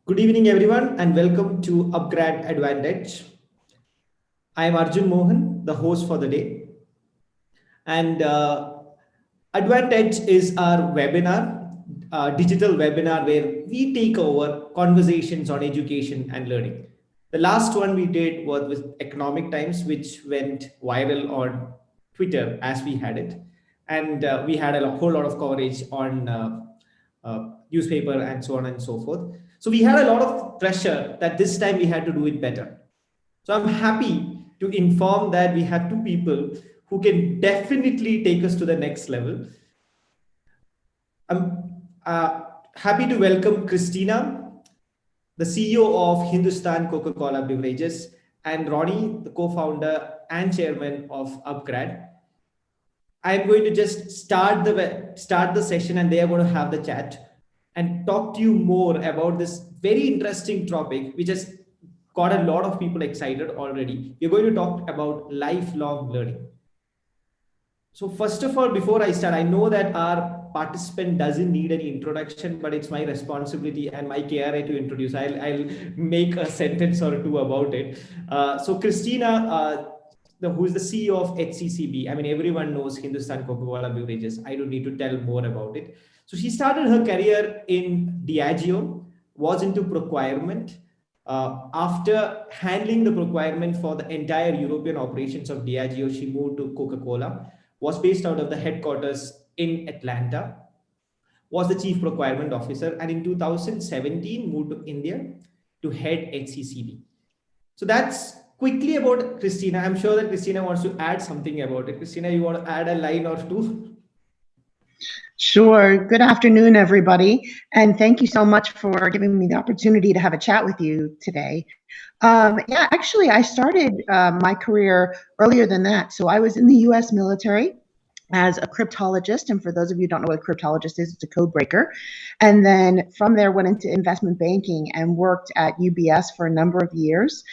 Good evening, everyone, and welcome to upGrad Advantage. I am Arjun Mohan, the host for the day. And Advantage is our webinar, digital webinar where we take over conversations on education and learning. The last one we did was with Economic Times, which went viral on Twitter as we had it. And we had a whole lot of coverage on newspaper and so on and so forth. So we had a lot of pressure that this time we had to do it better. So I'm happy to inform that we have two people who can definitely take us to the next level. I'm happy to welcome Christina, the CEO of Hindustan Coca-Cola Beverages, and Ronnie, the co-founder and chairman of upGrad. I'm going to just start the session, and they are going to have the chat and talk to you more about this very interesting topic, which has got a lot of people excited already. We're going to talk about lifelong learning. So first of all, before I start, I know that our participant doesn't need any introduction, but it's my responsibility and my KRA to introduce. I'll make a sentence or two about it. So Christina, who is the CEO of HCCB. I mean, everyone knows Hindustan Coca-Cola Beverages. I don't need to tell more about it. So she started her career in Diageo, was into procurement. After handling the procurement for the entire European operations of Diageo, she moved to Coca-Cola, was based out of the headquarters in Atlanta, was the chief procurement officer, and in 2017 moved to India to head HCCB. So that's quickly about Christina. I'm sure that Christina wants to add something about it. Christina, you want to add a line or two? Sure. Good afternoon, everybody. And thank you so much for giving me the opportunity to have a chat with you today. Yeah, actually, I started my career earlier than that. So I was in the US military as a cryptologist. And for those of you who don't know what a cryptologist is, it's a code breaker. And then from there went into investment banking and worked at UBS for a number of years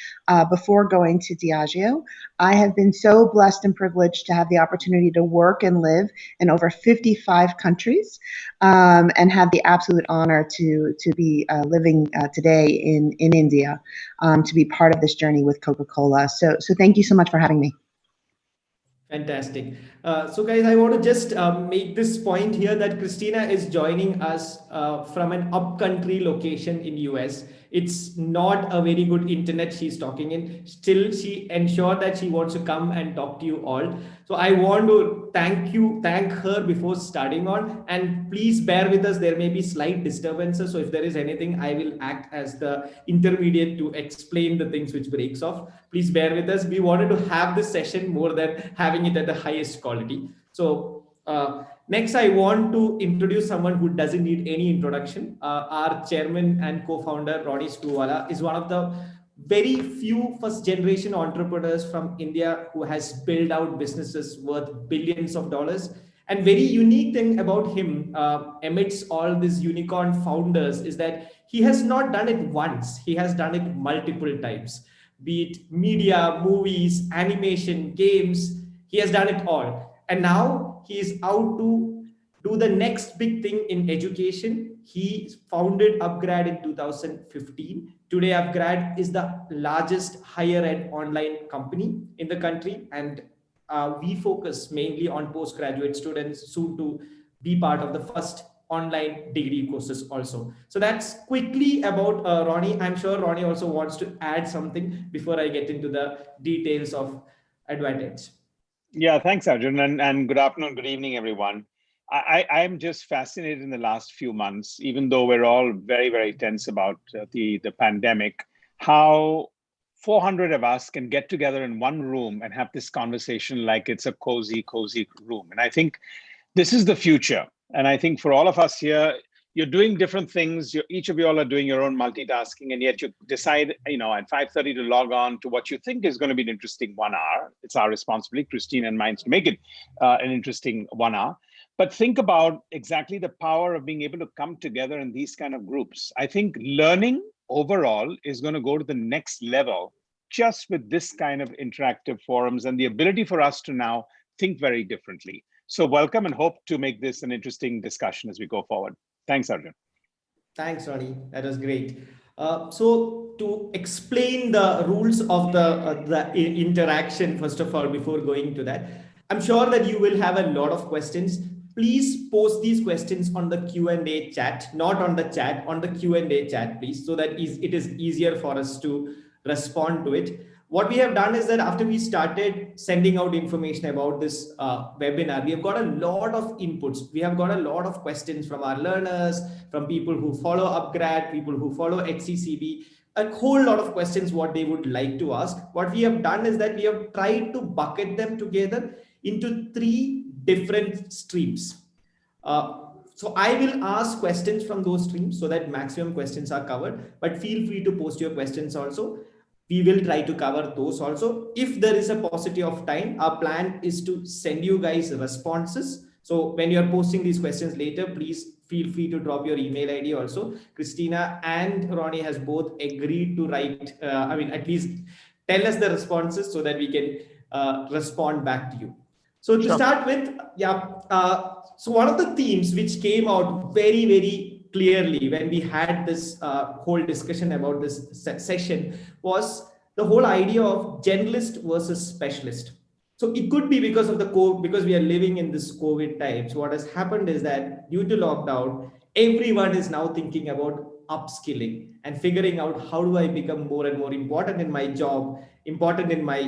before going to Diageo. I have been so blessed and privileged to have the opportunity to work and live in over 55 countries and have the absolute honor to be living today in India to be part of this journey with Coca-Cola. So thank you so much for having me. Fantastic. So guys, I want to just make this point here that Christina is joining us from an upcountry location in US. It's not a very good internet she's talking in. Still, she ensured that she wants to come and talk to you all. So I want to thank her before starting on. And please bear with us. There may be slight disturbances. So if there is anything, I will act as the intermediate to explain the things which breaks off. Please bear with us. We wanted to have this session more than having it at the highest quality. So next, I want to introduce someone who doesn't need any introduction. Our chairman and co-founder, Ronnie Screwvala, is one of the very few first-generation entrepreneurs from India who has built out businesses worth billions of dollars. And very unique thing about him, amidst all these unicorn founders, is that he has not done it once. He has done it multiple times. Be it media, movies, animation, games, he has done it all. And now he is out to do the next big thing in education. He founded upGrad in 2015. Today, upGrad is the largest higher ed online company in the country. And we focus mainly on postgraduate students, soon to be part of the first online degree courses also. So that's quickly about Ronnie. I'm sure Ronnie also wants to add something before I get into the details of Advantage. Yeah, thanks, Arjun, and good afternoon, good evening, everyone. I'm just fascinated in the last few months, even though we're all very, very tense about the pandemic, how 400 of us can get together in one room and have this conversation like it's a cozy room. And I think this is the future. And I think for all of us here, you're doing different things. Each of you all are doing your own multitasking, and yet you decide, at 5:30 to log on to what you think is going to be an interesting 1 hour. It's our responsibility, Christine and mine, to make it an interesting 1 hour. But think about exactly the power of being able to come together in these kind of groups. I think learning overall is going to go to the next level just with this kind of interactive forums and the ability for us to now think very differently. So welcome, and hope to make this an interesting discussion as we go forward. Thanks, Arjun. Thanks, Ronnie. That was great. So to explain the rules of the interaction, first of all, before going to that, I'm sure that you will have a lot of questions. Please post these questions on the Q&A chat, not on the chat, on the Q&A chat, please, so that it is easier for us to respond to it. What we have done is that after we started sending out information about this webinar, we have got a lot of inputs. We have got a lot of questions from our learners, from people who follow upGrad, people who follow HCCB, a whole lot of questions what they would like to ask. What we have done is that we have tried to bucket them together into 3 different streams. So I will ask questions from those streams so that maximum questions are covered, but feel free to post your questions also. We will try to cover those also. If there is a paucity of time, our plan is to send you guys responses. So when you're posting these questions later, please feel free to drop your email ID also. Christina and Ronnie has both agreed to write, at least tell us the responses so that we can respond back to you. So to start with, so one of the themes which came out very, very clearly when we had this whole discussion about this session was the whole idea of generalist versus specialist. So it could be because of because we are living in this COVID time. So what has happened is that due to lockdown, everyone is now thinking about upskilling and figuring out how do I become more and more important in my job, important in my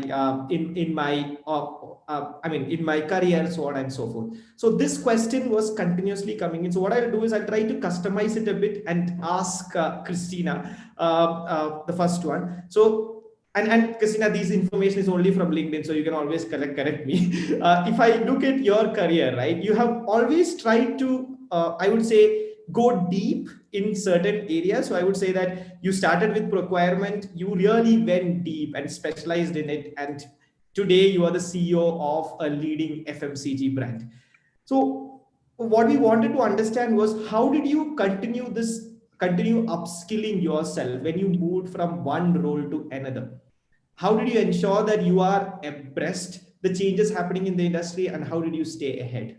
in my career, so on and so forth. So this question was continuously coming in. So what I'll do is I'll try to customize it a bit and ask Christina the first one. So and Christina, this information is only from LinkedIn, so you can always correct me. If I look at your career, right, you have always tried to, I would say, go deep in certain areas. So I would say that you started with procurement, you really went deep and specialized in it. And today you are the CEO of a leading FMCG brand. So what we wanted to understand was how did you continue upskilling yourself when you moved from one role to another? How did you ensure that you are abreast the changes happening in the industry, and how did you stay ahead?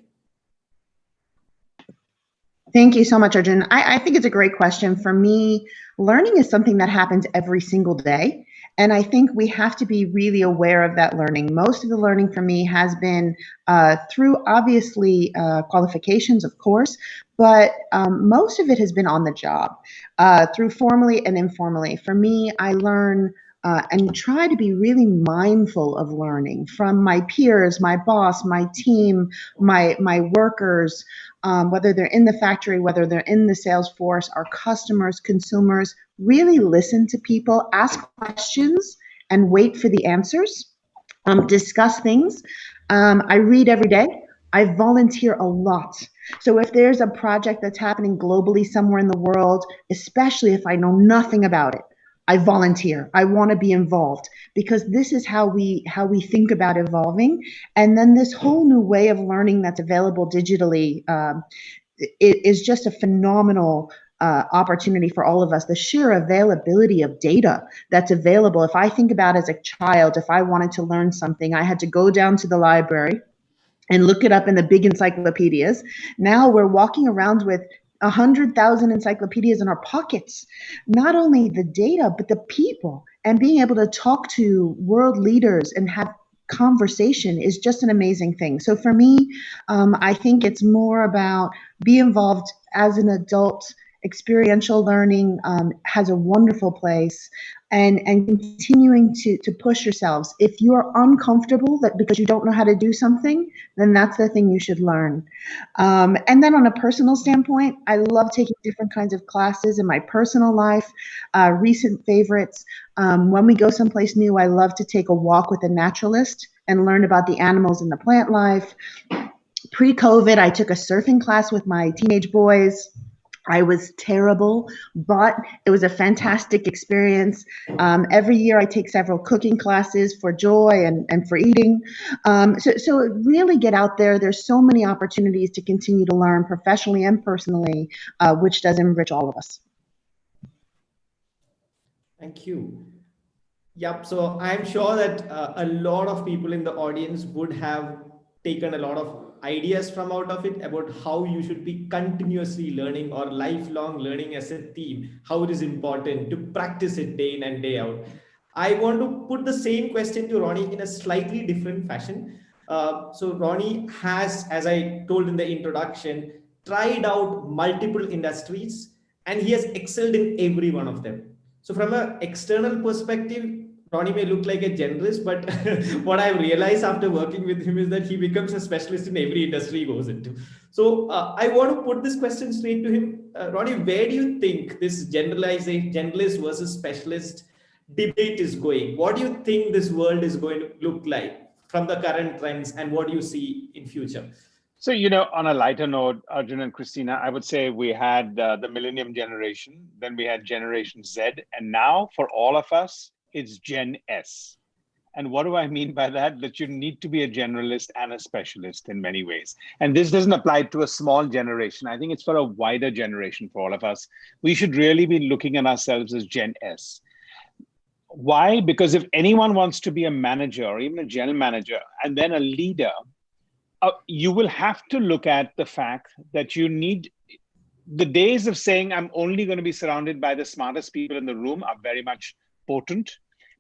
Thank you so much, Arjun. I think it's a great question. For me, learning is something that happens every single day. And I think we have to be really aware of that learning. Most of the learning for me has been through obviously qualifications, of course, but most of it has been on the job, through formally and informally. For me, I learn and try to be really mindful of learning from my peers, my boss, my team, my workers, whether they're in the factory, whether they're in the sales force, our customers, consumers. Really listen to people, ask questions, and wait for the answers. Discuss things. I read every day. I volunteer a lot. So if there's a project that's happening globally somewhere in the world, especially if I know nothing about it, I volunteer. I want to be involved because this is how we think about evolving. And then this whole new way of learning that's available digitally is just a phenomenal opportunity for all of us. The sheer availability of data that's available. If I think about as a child, if I wanted to learn something, I had to go down to the library and look it up in the big encyclopedias. Now we're walking around with 100,000 encyclopedias in our pockets. Not only the data, but the people, and being able to talk to world leaders and have conversation is just an amazing thing. So for me, I think it's more about be involved as an adult. Experiential learning has a wonderful place, and continuing to push yourselves. If you're uncomfortable that because you don't know how to do something, then that's the thing you should learn. And then on a personal standpoint, I love taking different kinds of classes in my personal life. Recent favorites, when we go someplace new, I love to take a walk with a naturalist and learn about the animals in the plant life. Pre-COVID, I took a surfing class with my teenage boys. I was terrible, but it was a fantastic experience. Every year I take several cooking classes for joy and for eating. So really get out there. There's so many opportunities to continue to learn professionally and personally, which does enrich all of us. Thank you. Yep. So I'm sure that a lot of people in the audience would have taken a lot of ideas from out of it about how you should be continuously learning or lifelong learning as a theme, how it is important to practice it day in and day out. I want to put the same question to Ronnie in a slightly different fashion. So Ronnie has, as I told in the introduction, tried out multiple industries and he has excelled in every one of them. So from an external perspective, Ronnie may look like a generalist, but what I've realized after working with him is that he becomes a specialist in every industry he goes into. So I want to put this question straight to him. Ronnie, where do you think this generalist versus specialist debate is going? What do you think this world is going to look like from the current trends, and what do you see in future? So, on a lighter note, Arjun and Christina, I would say we had the millennium generation, then we had Generation Z, and now for all of us, it's Gen S. And what do I mean by that? That you need to be a generalist and a specialist in many ways. And this doesn't apply to a small generation. I think it's for a wider generation for all of us. We should really be looking at ourselves as Gen S. Why? Because if anyone wants to be a manager or even a general manager and then a leader, you will have to look at the fact that you need, the days of saying I'm only going to be surrounded by the smartest people in the room are very much potent,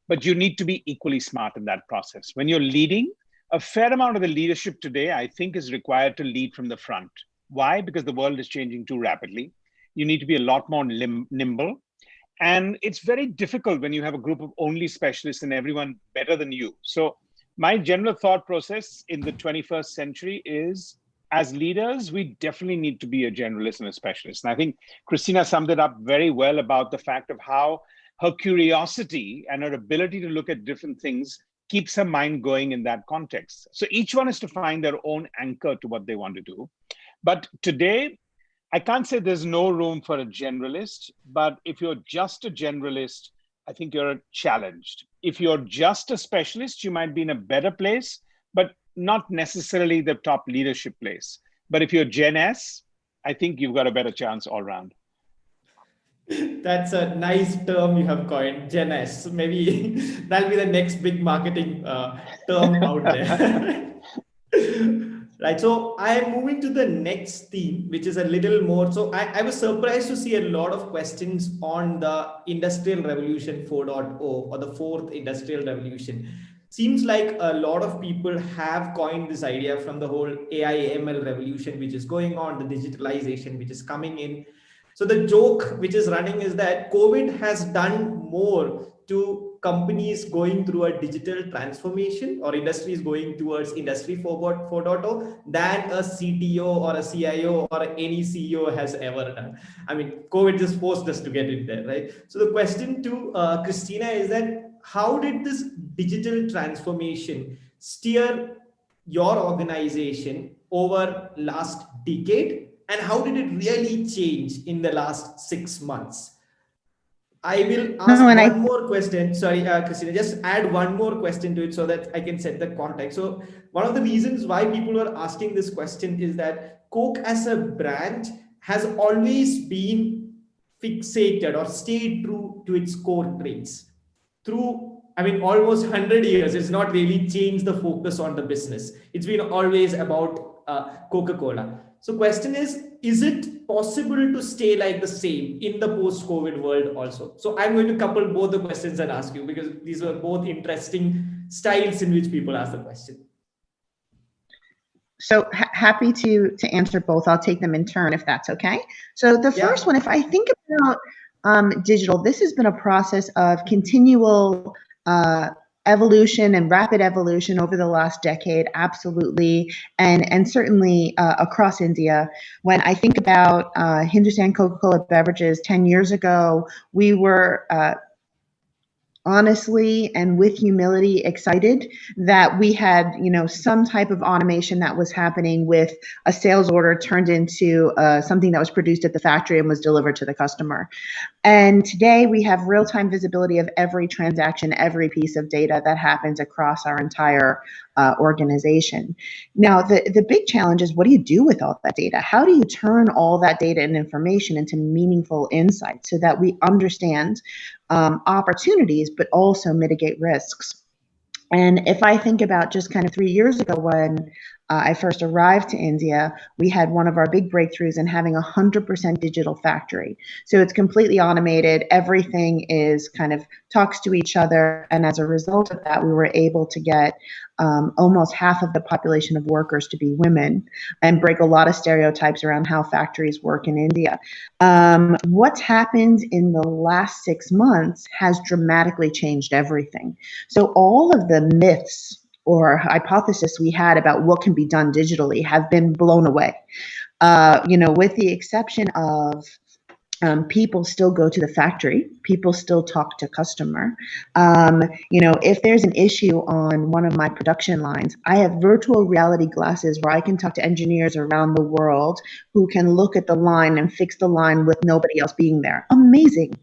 but you need to be equally smart in that process. When you're leading, a fair amount of the leadership today, I think, is required to lead from the front. Why? Because the world is changing too rapidly. You need to be a lot more nimble. And it's very difficult when you have a group of only specialists and everyone better than you. So my general thought process in the 21st century is, as leaders, we definitely need to be a generalist and a specialist. And I think Christina summed it up very well about the fact of how her curiosity and her ability to look at different things keeps her mind going in that context. So each one is to find their own anchor to what they want to do. But today, I can't say there's no room for a generalist, but if you're just a generalist, I think you're challenged. If you're just a specialist, you might be in a better place, but not necessarily the top leadership place. But if you're Gen S, I think you've got a better chance all around. That's a nice term you have coined, Gen S. Maybe that'll be the next big marketing term out there. Right. So I am moving to the next theme, which is a little more. So I was surprised to see a lot of questions on the Industrial Revolution 4.0 or the fourth Industrial Revolution. Seems like a lot of people have coined this idea from the whole AI ML revolution, which is going on, the digitalization, which is coming in. So the joke which is running is that COVID has done more to companies going through a digital transformation or industries going towards Industry 4.0 than a CTO or a CIO or any CEO has ever done. I mean, COVID just forced us to get in there, right? So the question to Christina is that how did this digital transformation steer your organization over last decade? And how did it really change in the last 6 months? I will ask one more question. Sorry, Christina, just add one more question to it so that I can set the context. So one of the reasons why people are asking this question is that Coke as a brand has always been fixated or stayed true to its core traits. Through, I mean, almost 100 years, it's not really changed the focus on the business. It's been always about Coca-Cola. So question is it possible to stay like the same in the post-COVID world also? So I'm going to couple both the questions and ask you because these were both interesting styles in which people ask the question. So happy to answer both. I'll take them in turn if that's okay. So the first one, if I think about digital, this has been a process of continual evolution and rapid evolution over the last decade, absolutely, and certainly across India. When I think about Hindustan Coca-Cola Beverages 10 years ago, we were honestly and with humility excited that we had, some type of automation that was happening with a sales order turned into something that was produced at the factory and was delivered to the customer. And today we have real-time visibility of every transaction, every piece of data that happens across our entire organization. Now, the big challenge is, what do you do with all that data? How do you turn all that data and information into meaningful insights so that we understand opportunities, but also mitigate risks? And if I think about just kind of 3 years ago when I first arrived to India, we had one of our big breakthroughs in having 100% digital factory. So it's completely automated. Everything is kind of talks to each other. And as a result of that, we were able to get almost half of the population of workers to be women and break a lot of stereotypes around how factories work in India. What's happened in the last 6 months has dramatically changed everything. So all of the myths or hypothesis we had about what can be done digitally have been blown away. With the exception of people still go to the factory. People still talk to customer. If there's an issue on one of my production lines, I have virtual reality glasses where I can talk to engineers around the world who can look at the line and fix the line with nobody else being there. Amazing.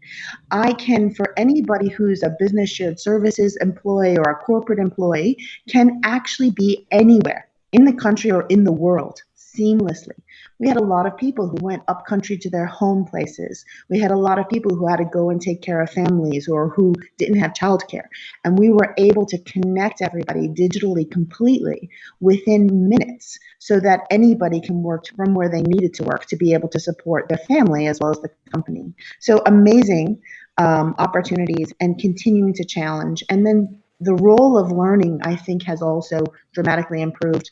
I can, for anybody who's a business shared services employee or a corporate employee, can actually be anywhere in the country or in the world seamlessly. We had a lot of people who went up country to their home places. We had a lot of people who had to go and take care of families or who didn't have childcare. And we were able to connect everybody digitally completely within minutes so that anybody can work from where they needed to work to be able to support their family as well as the company. So amazing opportunities and continuing to challenge. And then the role of learning, I think, has also dramatically improved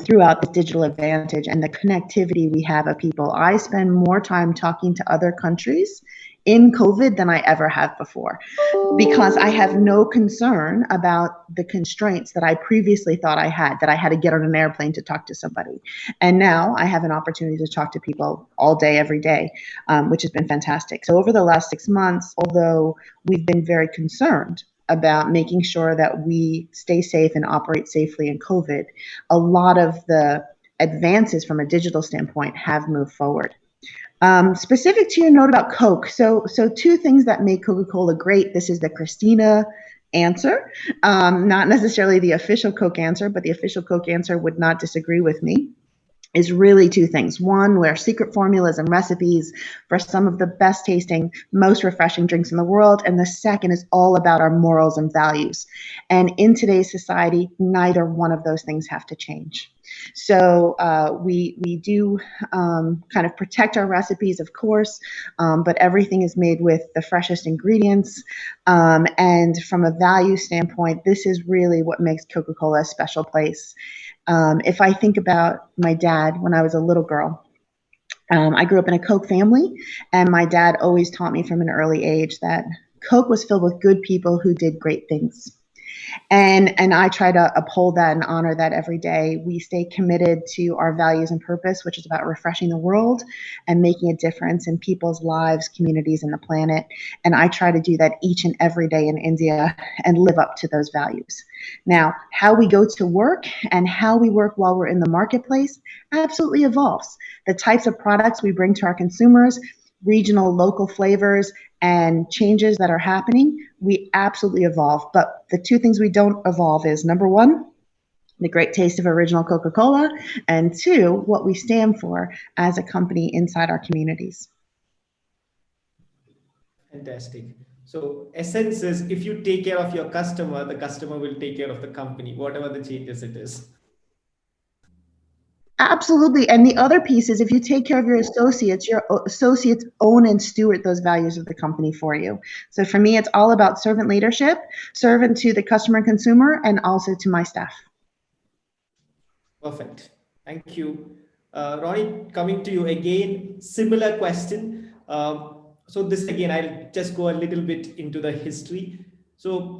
throughout the digital advantage and the connectivity we have of people. I spend more time talking to other countries in COVID than I ever have before because I have no concern about the constraints that I previously thought I had, that I had to get on an airplane to talk to somebody. And now I have an opportunity to talk to people all day, every day, which has been fantastic. So over the last 6 months, although we've been very concerned about making sure that we stay safe and operate safely in COVID, a lot of the advances from a digital standpoint have moved forward. Specific to your note about Coke, so two things that make Coca-Cola great. This is the Christina answer, not necessarily the official Coke answer, but the official Coke answer would not disagree with me. Is really two things. One, we're secret formulas and recipes for some of the best tasting, most refreshing drinks in the world. And the second is all about our morals and values. And in today's society, neither one of those things have to change. So we do kind of protect our recipes, of course, but everything is made with the freshest ingredients. And from a value standpoint, this is really what makes Coca-Cola a special place. If I think about my dad when I was a little girl, I grew up in a Coke family, and my dad always taught me from an early age that Coke was filled with good people who did great things. And I try to uphold that and honor that every day. We stay committed to our values and purpose, which is about refreshing the world and making a difference in people's lives, communities, and the planet. And I try to do that each and every day in India and live up to those values. Now, how we go to work and how we work while we're in the marketplace absolutely evolves. The types of products we bring to our consumers, regional, local flavors, and changes that are happening, we absolutely evolve. But the two things we don't evolve is, number one, the great taste of original Coca-Cola, and two, what we stand for as a company inside our communities. Fantastic. So essence is, if you take care of your customer, the customer will take care of the company, whatever the changes it is. Absolutely. And the other piece is, if you take care of your associates own and steward those values of the company for you. So for me, it's all about servant leadership, servant to the customer and consumer, and also to my staff. Perfect. Thank you. Ronnie, coming to you again, similar question. So this again, I'll just go a little bit into the history. So,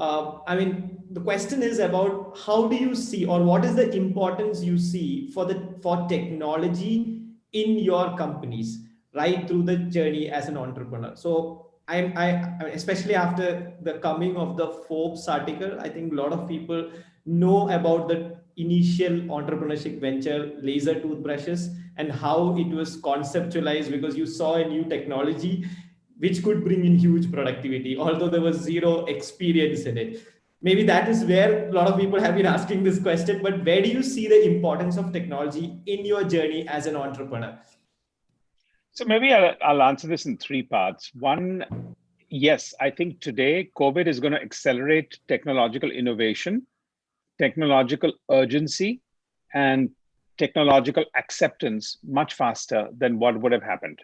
the question is about, how do you see, or what is the importance you see for technology in your companies right through the journey as an entrepreneur? So especially after the coming of the Forbes article, I think a lot of people know about the initial entrepreneurship venture, laser toothbrushes, and how it was conceptualized because you saw a new technology which could bring in huge productivity, although there was zero experience in it. Maybe that is where a lot of people have been asking this question, but where do you see the importance of technology in your journey as an entrepreneur? So maybe I'll answer this in three parts. One, yes, I think today COVID is going to accelerate technological innovation, technological urgency, and technological acceptance much faster than what would have happened.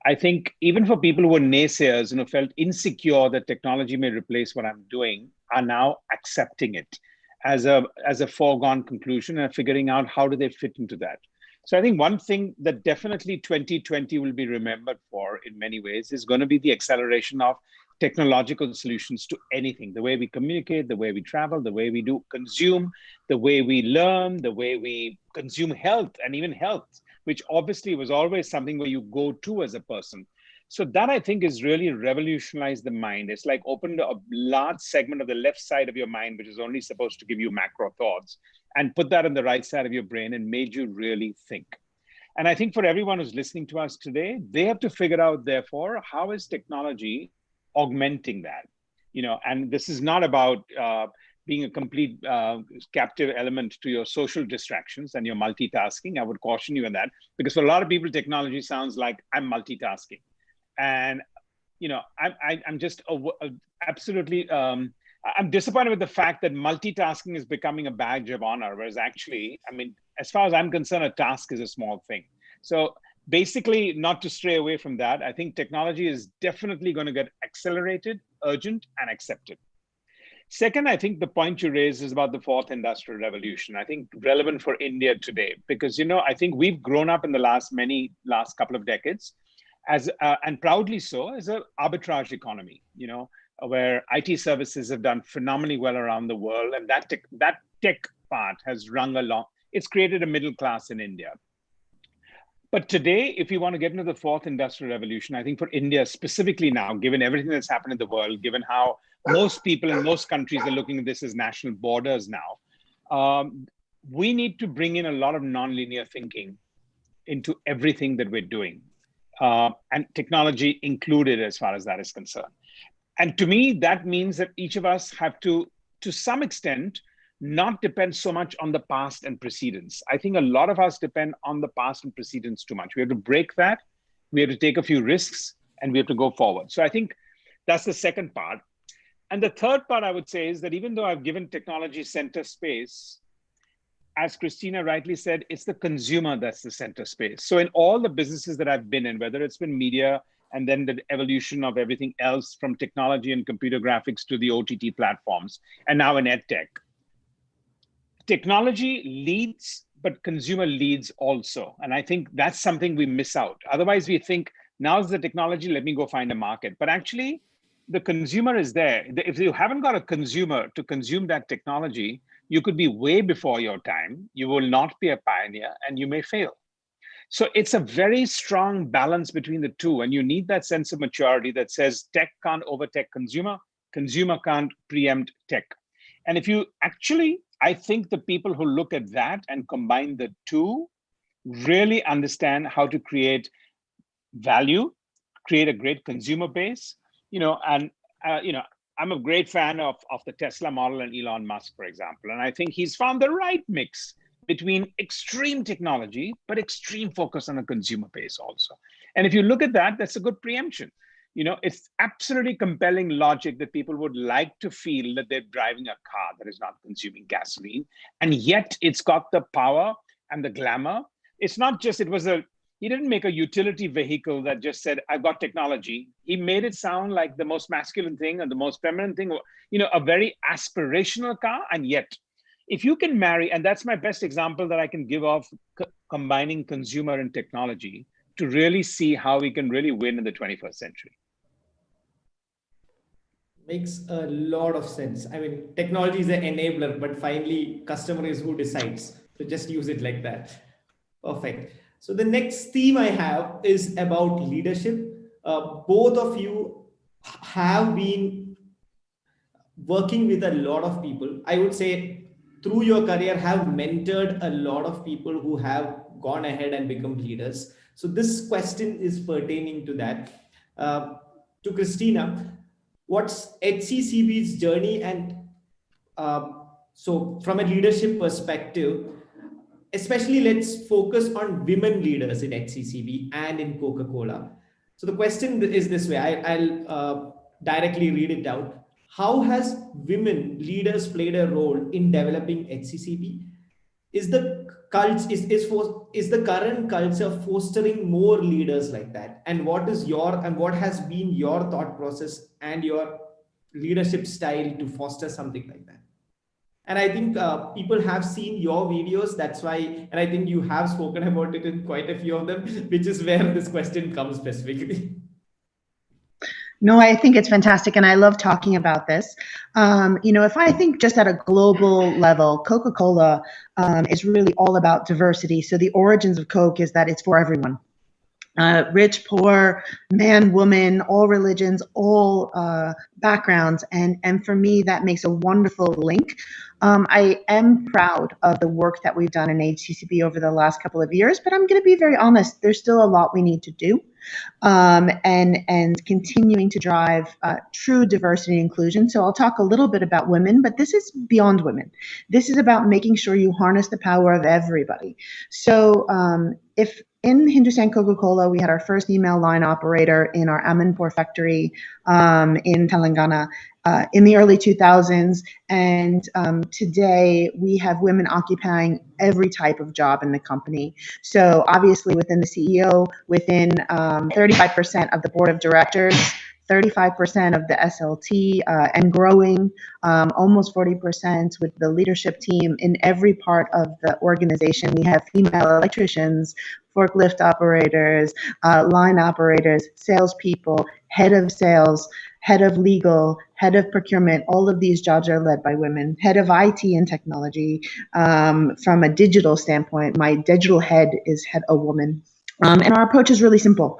I think even for people who were naysayers and who felt insecure that technology may replace what I'm doing, are now accepting it as a foregone conclusion and figuring out how do they fit into that. So I think one thing that definitely 2020 will be remembered for in many ways is going to be the acceleration of technological solutions to anything, the way we communicate, the way we travel, the way we do consume, the way we learn, the way we consume health, and even health, which obviously was always something where you go to as a person. So that I think is really revolutionized the mind. It's like opened a large segment of the left side of your mind, which is only supposed to give you macro thoughts, and put that on the right side of your brain and made you really think. And I think for everyone who's listening to us today, they have to figure out, therefore, how is technology augmenting that? And this is not about being a complete captive element to your social distractions and your multitasking. I would caution you in that, because for a lot of people, technology sounds like I'm multitasking. And, I'm just absolutely, I'm disappointed with the fact that multitasking is becoming a badge of honor, whereas actually, as far as I'm concerned, a task is a small thing. So basically, not to stray away from that, I think technology is definitely going to get accelerated, urgent, and accepted. Second, I think the point you raised is about the fourth industrial revolution. I think relevant for India today, because, I think we've grown up in the last couple of decades and proudly so, as an arbitrage economy, where IT services have done phenomenally well around the world. And that tech part has rung along. It's created a middle class in India. But today, if you want to get into the fourth industrial revolution, I think for India specifically now, given everything that's happened in the world, given how most people in most countries are looking at this as national borders now, we need to bring in a lot of nonlinear thinking into everything that we're doing, and technology included as far as that is concerned. And to me, that means that each of us have to some extent, not depend so much on the past and precedents. I think a lot of us depend on the past and precedents too much. We have to break that. We have to take a few risks, and we have to go forward. So I think that's the second part. And the third part I would say is that even though I've given technology center space, as Christina rightly said, it's the consumer that's the center space. So in all the businesses that I've been in, whether it's been media and then the evolution of everything else from technology and computer graphics to the OTT platforms, and now in EdTech, technology leads, but consumer leads also. And I think that's something we miss out. Otherwise, we think, now's the technology, let me go find a market. But actually, the consumer is there. If you haven't got a consumer to consume that technology, you could be way before your time. You will not be a pioneer, and you may fail. So it's a very strong balance between the two. And you need that sense of maturity that says tech can't overtake consumer, consumer can't preempt tech. And if you actually, I think the people who look at that and combine the two really understand how to create value, create a great consumer base, I'm a great fan of the Tesla model and Elon Musk, for example. And I think he's found the right mix between extreme technology, but extreme focus on a consumer base also. And if you look at that, that's a good preemption. It's absolutely compelling logic that people would like to feel that they're driving a car that is not consuming gasoline. And yet it's got the power and the glamour. It's not just, he didn't make a utility vehicle that just said, I've got technology. He made it sound like the most masculine thing and the most feminine thing, a very aspirational car. And yet, if you can marry, and that's my best example that I can give of combining consumer and technology to really see how we can really win in the 21st century. Makes a lot of sense. Technology is an enabler, but finally, customer is who decides. So just use it like that. Perfect. So the next theme I have is about leadership. Both of you have been working with a lot of people. I would say through your career have mentored a lot of people who have gone ahead and become leaders. So this question is pertaining to that. To Christina, what's HCCB's journey? And so from a leadership perspective, especially let's focus on women leaders in HCCB and in Coca-Cola. So the question is this way, I'll directly read it out. How has women leaders played a role in developing HCCB? is the is the current culture fostering more leaders like that? And what has been your thought process and your leadership style to foster something like that? And I think people have seen your videos, that's why, and I think you have spoken about it in quite a few of them, which is where this question comes specifically. No, I think it's fantastic, and I love talking about this. If I think just at a global level, Coca-Cola is really all about diversity. So the origins of Coke is that it's for everyone. Rich, poor, man, woman, all religions, all backgrounds. And for me, that makes a wonderful link. I am proud of the work that we've done in HCCB over the last couple of years, but I'm going to be very honest, there's still a lot we need to do. And continuing to drive true diversity and inclusion. So I'll talk a little bit about women, but this is beyond women. This is about making sure you harness the power of everybody. So if in Hindustan Coca-Cola, we had our first female line operator in our Amanpur factory in Telangana in the early 2000s. And today we have women occupying every type of job in the company. So obviously within the CEO, within 35% of the board of directors, 35% of the SLT and growing, almost 40% with the leadership team in every part of the organization. We have female electricians, forklift operators, line operators, salespeople, head of sales, head of legal, head of procurement. All of these jobs are led by women. Head of IT and technology. From a digital standpoint, my digital head is a woman. And our approach is really simple.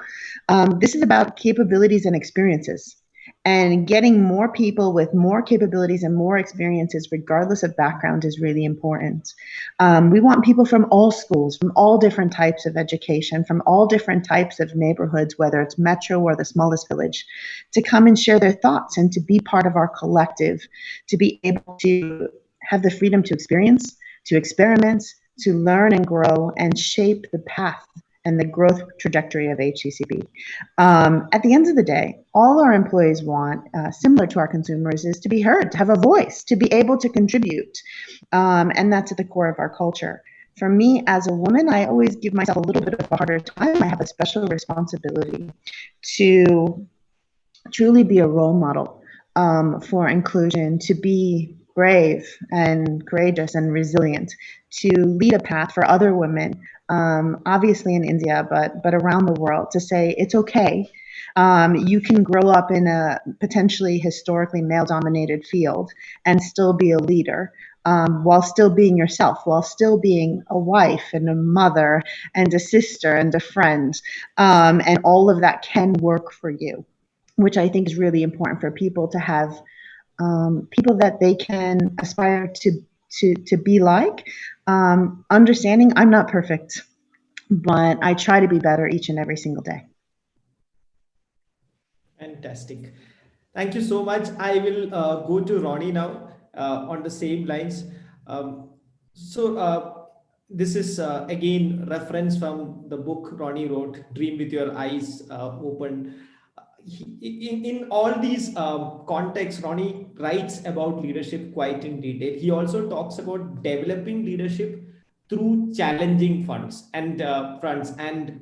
This is about capabilities and experiences, and getting more people with more capabilities and more experiences, regardless of background, is really important. We want people from all schools, from all different types of education, from all different types of neighborhoods, whether it's metro or the smallest village, to come and share their thoughts and to be part of our collective, to be able to have the freedom to experience, to experiment, to learn and grow and shape the path and the growth trajectory of HCCB. At the end of the day, all our employees want, similar to our consumers, is to be heard, to have a voice, to be able to contribute. And that's at the core of our culture. For me, as a woman, I always give myself a little bit of a harder time. I have a special responsibility to truly be a role model for inclusion, to be brave and courageous and resilient, to lead a path for other women, obviously in India, but around the world, to say it's okay. You can grow up in a potentially historically male-dominated field and still be a leader, while still being yourself, while still being a wife and a mother and a sister and a friend, and all of that can work for you, which I think is really important for people to have. People that they can aspire to be like, understanding I'm not perfect, but I try to be better each and every single day. Fantastic. Thank you so much. I will go to Ronnie now on the same lines. This is again reference from the book Ronnie wrote, Dream with Your Eyes Open. In all these contexts, Ronnie writes about leadership quite in detail. He also talks about developing leadership through challenging fronts and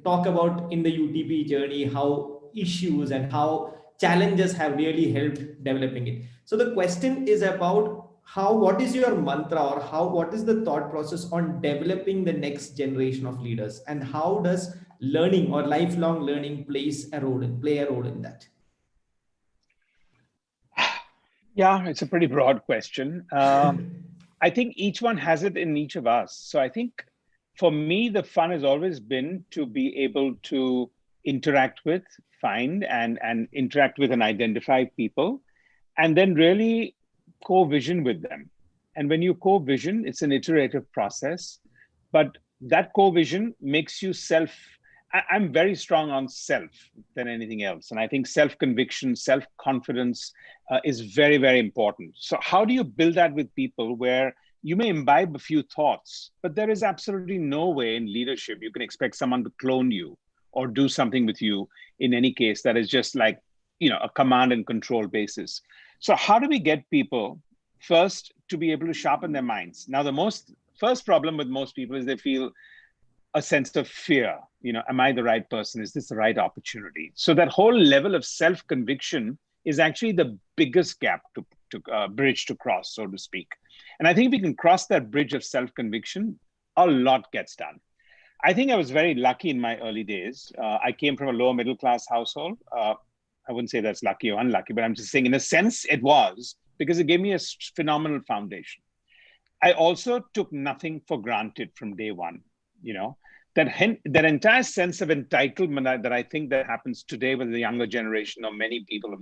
talk about in the UTP journey how issues and how challenges have really helped developing it. So the question is about what is your mantra, or what is the thought process on developing the next generation of leaders, and how does learning or lifelong learning play a role in that? Yeah, it's a pretty broad question. I think each one has it in each of us. So I think for me, the fun has always been to be able to interact with, find and interact with and identify people, and then really co-vision with them. And when you co-vision, it's an iterative process, but that co-vision makes you I'm very strong on self than anything else. And I think self-conviction, self-confidence is very, very important. So how do you build that with people where you may imbibe a few thoughts, but there is absolutely no way in leadership you can expect someone to clone you or do something with you in any case that is just like, a command and control basis. So how do we get people first to be able to sharpen their minds? Now, the most first problem with most people is they feel a sense of fear. Am I the right person? Is this the right opportunity? So that whole level of self-conviction is actually the biggest gap to bridge to cross, so to speak. And I think if we can cross that bridge of self-conviction, a lot gets done. I think I was very lucky in my early days. I came from a lower middle class household. I wouldn't say that's lucky or unlucky, but I'm just saying in a sense it was, because it gave me a phenomenal foundation. I also took nothing for granted from day one. That entire sense of entitlement that I think that happens today with the younger generation, or many people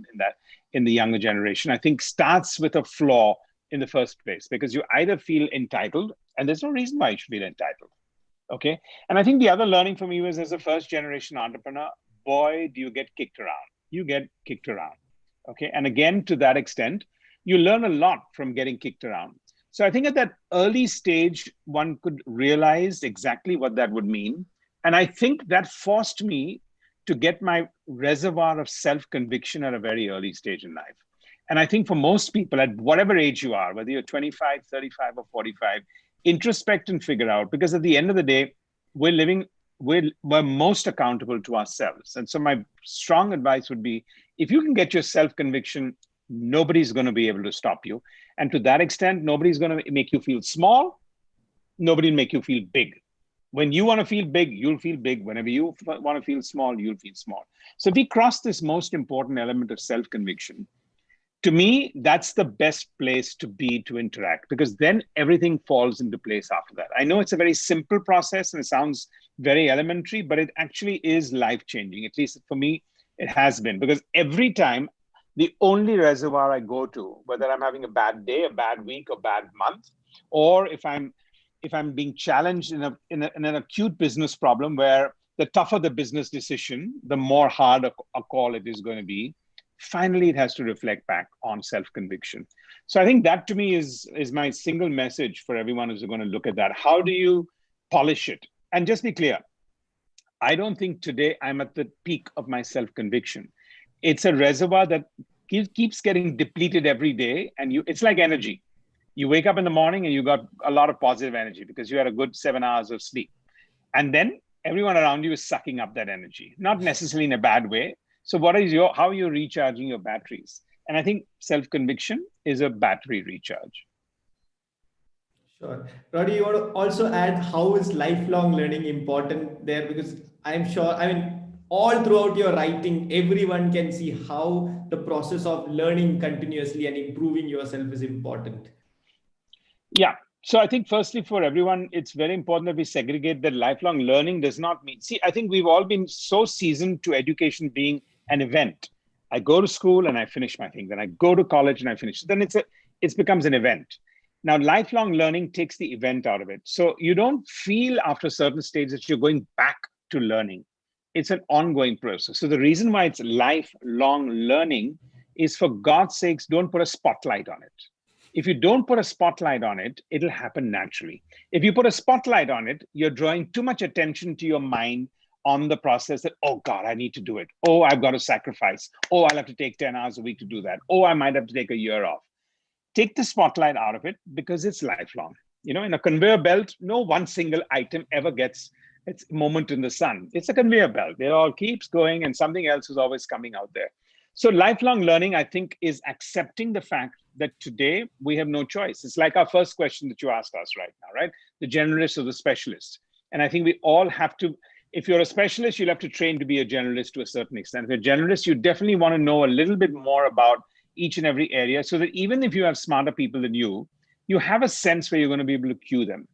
in the younger generation, I think starts with a flaw in the first place, because you either feel entitled, and there's no reason why you should feel entitled. Okay. And I think the other learning for me was, as a first generation entrepreneur, boy, do you get kicked around. You get kicked around. Okay. And again, to that extent, you learn a lot from getting kicked around. So I think at that early stage, one could realize exactly what that would mean. And I think that forced me to get my reservoir of self-conviction at a very early stage in life. And I think for most people, at whatever age you are, whether you're 25, 35, or 45, introspect and figure out, because at the end of the day, we're most accountable to ourselves. And so my strong advice would be, if you can get your self-conviction, nobody's going to be able to stop you. And to that extent, nobody's going to make you feel small. Nobody will make you feel big. When you want to feel big, you'll feel big. Whenever you want to feel small, you'll feel small. So if we cross this most important element of self-conviction, to me, that's the best place to be to interact, because then everything falls into place after that. I know it's a very simple process and it sounds very elementary, but it actually is life-changing. At least for me, it has been, because every time, the only reservoir I go to, whether I'm having a bad day, a bad week, a bad month, or if I'm being challenged in an acute business problem where the tougher the business decision, the more hard a call it is going to be, finally it has to reflect back on self-conviction. So I think that to me is my single message for everyone who's going to look at that. How do you polish it? And just be clear, I don't think today I'm at the peak of my self-conviction. It's a reservoir that keeps getting depleted every day. And it's like energy. You wake up in the morning and you got a lot of positive energy because you had a good 7 hours of sleep. And then everyone around you is sucking up that energy, not necessarily in a bad way. So how are you recharging your batteries? And I think self-conviction is a battery recharge. Sure. Roddy, you want to also add, how is lifelong learning important there? Because I'm sure, all throughout your writing, everyone can see how the process of learning continuously and improving yourself is important. Yeah. So I think firstly, for everyone, it's very important that we segregate that lifelong learning does not mean, I think we've all been so seasoned to education being an event. I go to school and I finish my thing. Then I go to college and I finish. Then it becomes an event. Now, lifelong learning takes the event out of it. So you don't feel after a certain stage that you're going back to learning. It's an ongoing process. So the reason why it's lifelong learning is, for God's sakes, don't put a spotlight on it. If you don't put a spotlight on it, it'll happen naturally. If you put a spotlight on it, you're drawing too much attention to your mind on the process that, oh God, I need to do it. Oh, I've got to sacrifice. Oh, I'll have to take 10 hours a week to do that. Oh, I might have to take a year off. Take the spotlight out of it, because it's lifelong. In a conveyor belt, no one single item ever gets its moment in the sun. It's a conveyor belt. It all keeps going and something else is always coming out there. So lifelong learning, I think, is accepting the fact that today we have no choice. It's like our first question that you asked us right now, right? The generalist or the specialist. And I think we all have to, if you're a specialist, you'll have to train to be a generalist to a certain extent. If you're a generalist, you definitely want to know a little bit more about each and every area, so that even if you have smarter people than you have a sense where you're going to be able to cue them.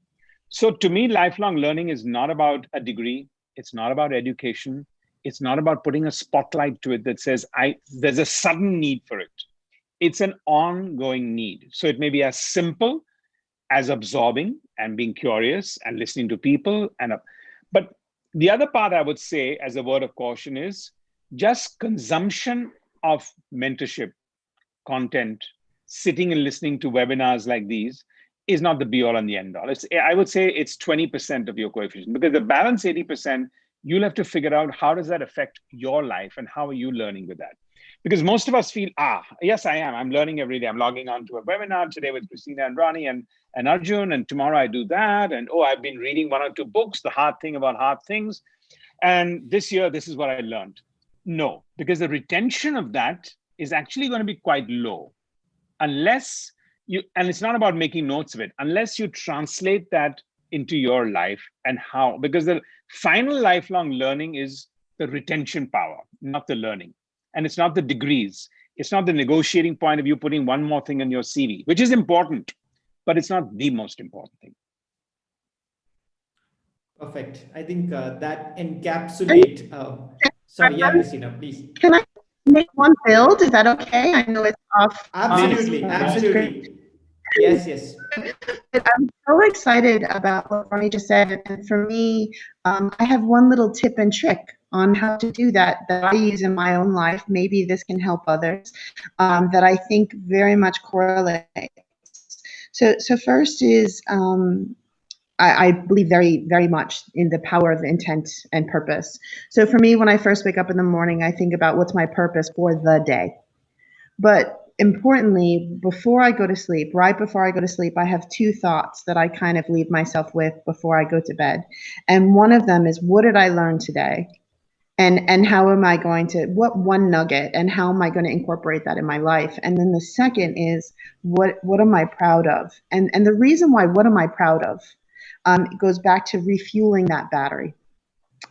So to me, lifelong learning is not about a degree. It's not about education. It's not about putting a spotlight to it that says, there's a sudden need for it. It's an ongoing need. So it may be as simple as absorbing and being curious and listening to people. But the other part I would say as a word of caution is just consumption of mentorship content, sitting and listening to webinars like these is not the be all and the end all. I would say it's 20% of your coefficient, because the balance 80%, you'll have to figure out how does that affect your life and how are you learning with that. Because most of us feel, yes, I am. I'm learning every day. I'm logging on to a webinar today with Christina and Ronnie and Arjun, and tomorrow I do that. And I've been reading 1 or 2 books, The Hard Thing About Hard Things. And this year, this is what I learned. No, because the retention of that is actually going to be quite low. Unless and it's not about making notes of it, unless you translate that into your life and how, because the final lifelong learning is the retention power, not the learning. And it's not the degrees. It's not the negotiating point of you putting one more thing in your CV, which is important, but it's not the most important thing. Perfect. I think that encapsulate. Sorry, yeah, Christina, please. Can I make one build? Is that okay? I know it's off. Absolutely, absolutely. Yes. I'm so excited about what Ronnie just said. And for me, I have one little tip and trick on how to do that I use in my own life. Maybe this can help others, that I think very much correlates. So first is, I believe very, very much in the power of intent and purpose. So for me, when I first wake up in the morning, I think about what's my purpose for the day. But importantly, before I go to sleep, right before I go to sleep, I have 2 thoughts that I kind of leave myself with before I go to bed. And one of them is, what did I learn today? And how am I going to, what one nugget, and how am I going to incorporate that in my life? And then the second is, what am I proud of? And the reason why, what am I proud of? It goes back to refueling that battery.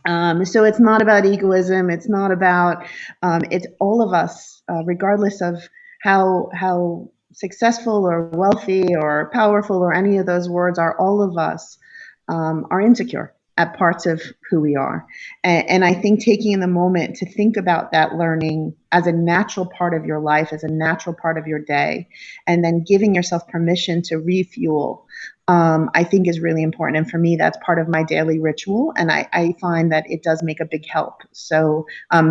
So it's not about egoism. It's not about, it's all of us, regardless of how successful or wealthy or powerful or any of those words are, all of us are insecure at parts of who we are. And I think taking the moment to think about that learning as a natural part of your life, as a natural part of your day, and then giving yourself permission to refuel, I think is really important. And for me, that's part of my daily ritual. And I find that it does make a big help. So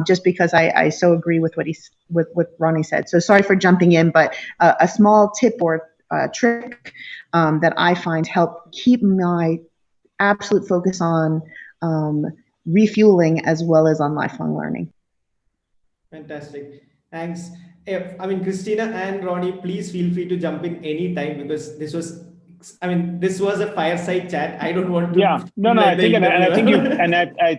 just because I so agree with what Ronnie said. So sorry for jumping in, but a small tip or trick that I find help keep my absolute focus on refueling as well as on lifelong learning. Fantastic. Thanks. Christina and Ronnie, please feel free to jump in anytime, because this was a fireside chat. I don't want to. Yeah, no. I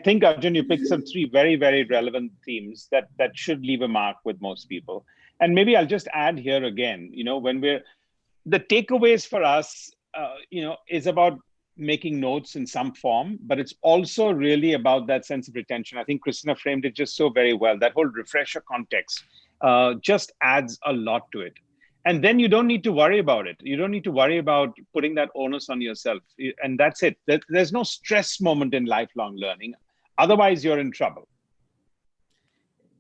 think Arjun, you picked some 3 very, very relevant themes that should leave a mark with most people. And maybe I'll just add here again, when the takeaways for us, is about making notes in some form, but it's also really about that sense of retention. I think Christina framed it just so very well. That whole refresher context just adds a lot to it. And then you don't need to worry about it. You don't need to worry about putting that onus on yourself. And that's it. There's no stress moment in lifelong learning. Otherwise, you're in trouble.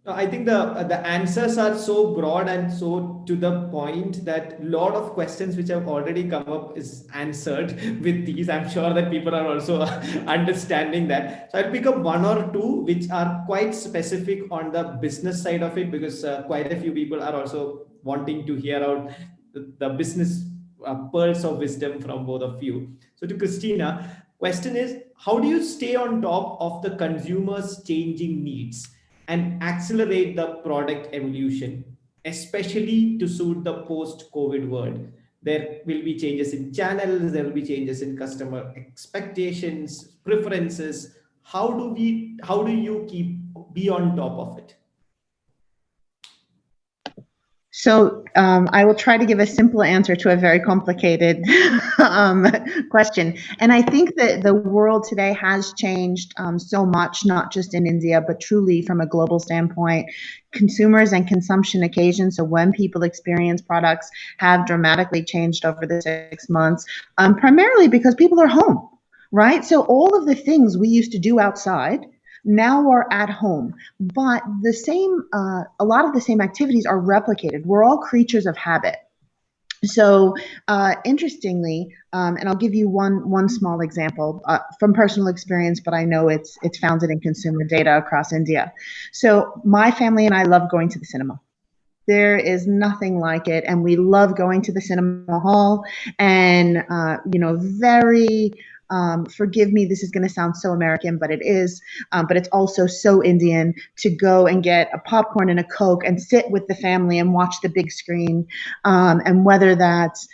I think the answers are so broad and so to the point that a lot of questions which have already come up is answered with these. I'm sure that people are also understanding that. So I'll pick up 1 or 2 which are quite specific on the business side of it, because quite a few people are also wanting to hear out the business pearls of wisdom from both of you. So to Christina, question is, how do you stay on top of the consumers' changing needs and accelerate the product evolution, especially to suit the post-COVID world? There will be changes in channels, there will be changes in customer expectations, preferences. How do you be on top of it? So I will try to give a simple answer to a very complicated question. And I think that the world today has changed so much, not just in India, but truly from a global standpoint. Consumers and consumption occasions, so when people experience products, have dramatically changed over the 6 months, primarily because people are home, right? So all of the things we used to do outside now are at home, but the same, a lot of the same activities are replicated. We're all creatures of habit. So interestingly, and I'll give you one small example from personal experience, but I know it's founded in consumer data across India. So my family and I love going to the cinema. There is nothing like it, and we love going to the cinema hall, and very forgive me, this is going to sound so American, but it is, but it's also so Indian, to go and get a popcorn and a Coke and sit with the family and watch the big screen. And whether that's,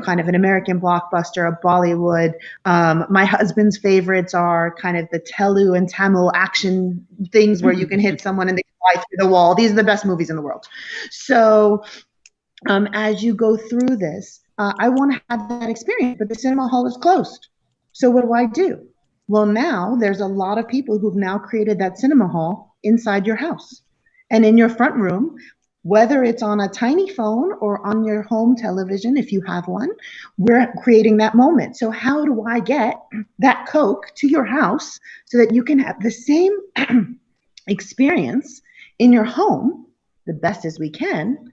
kind of an American blockbuster, a Bollywood. My husband's favorites are kind of the Telugu and Tamil action things where you can hit someone and they fly through the wall. These are the best movies in the world. So as you go through this, I want to have that experience, but the cinema hall is closed. So what do? Well, now there's a lot of people who've now created that cinema hall inside your house and in your front room, whether it's on a tiny phone or on your home television, if you have one, we're creating that moment. So how do I get that Coke to your house so that you can have the same experience in your home, the best as we can,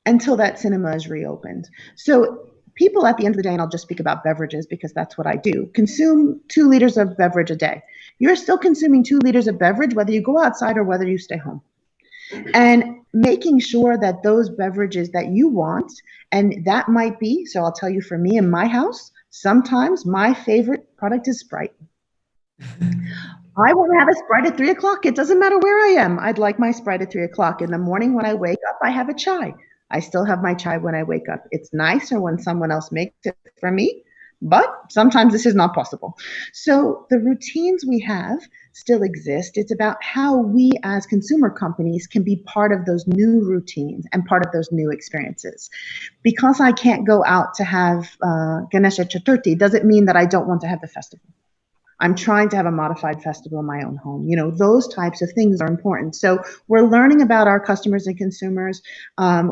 until that cinema is reopened? So people at the end of the day, and I'll just speak about beverages because that's what I do, consume 2 liters of beverage a day. You're still consuming 2 liters of beverage, whether you go outside or whether you stay home. And making sure that those beverages that you want, and that might be, so I'll tell you, for me in my house, sometimes my favorite product is Sprite. I want to have a Sprite at 3 o'clock. It doesn't matter where I am. I'd like my Sprite at 3 o'clock. In the morning when I wake up, I have a chai. I still have my chai when I wake up. It's nicer when someone else makes it for me, but sometimes this is not possible. So the routines we have still exist. It's about how we as consumer companies can be part of those new routines and part of those new experiences. Because I can't go out to have Ganesha Chaturthi doesn't mean that I don't want to have the festival. I'm trying to have a modified festival in my own home. Those types of things are important. So we're learning about our customers and consumers.